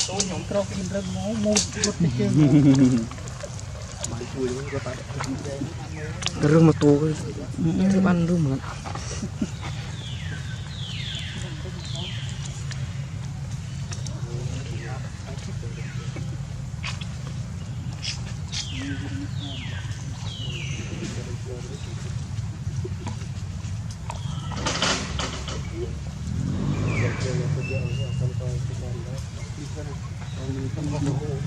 tôi nhóm trâu cái rừng máu mù một cái kia rừng mà to cái ăn rừng mà Hãy subscribe cho kênh Ghiền Mì Gõ để không bỏ lỡ những video hấp dẫn.